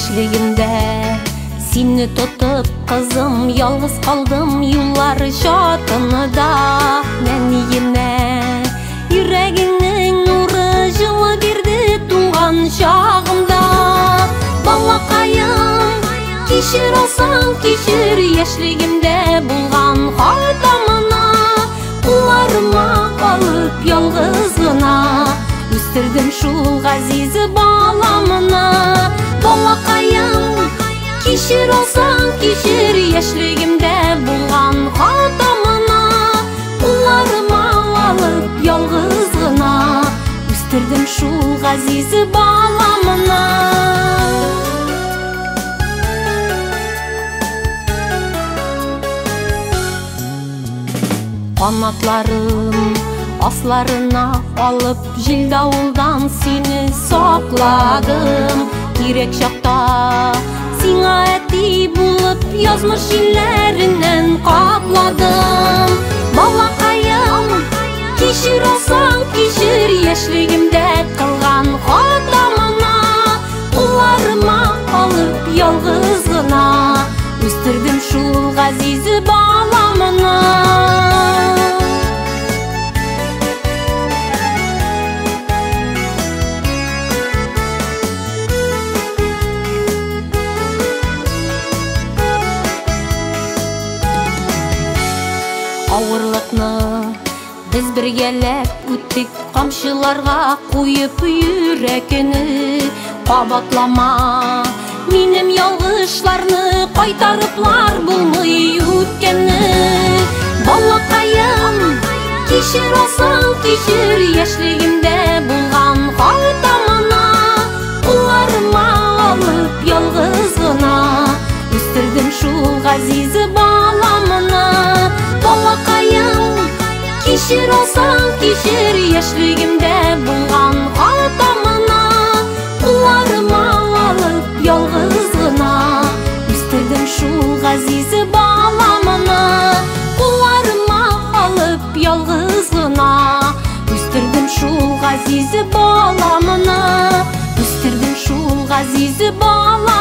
Яшьлегимдә сине тотып, кызым, ялгыз калдым юллар чатыныда. Нәниемә йөрәгеңнең нуры җылы бирде туган чагымда. Балакаем, кичер алсаң кичер, яшьлегимдә булган хатамны кулларыма алып ялгыз гына үстердем шул газиз баламны. Балакаем, кичер алсаң кичер, яшьлегимдә булган хатамны кулларыма алып ялгыз гына үстердем шул газиз баламны. Канатларым асларына алып, җил давылдан сине сакладым. Кирәк чакта сиңа әти булып, язмыш җилләреннән капладым. Балакаем, кичер алсаң кичер, яшьлегимдә кылган хатамны кулларыма алып ялгыз гына үстердем шул газиз баламны. Авырлыкны без бергәләп үттек, камчыларга куеп йөрәкне. Кабатлама минем ялгышларны, кайтарыплар булмый үткәнне. Балакаем, кичер алсаң кичер, яшьлегимдә булган хатамны кулларыма алып ялгыз гына үстердем шул газиз баламны. Балакаем, кичер алсаң кичер, яшьлегимдә булган хатамны кулларыма алып ялгыз гына үстердем шул газиз баламны. Кулларыма алып ялгыз гына үстердем шул газиз баламны. Үстердем шул газиз баламны.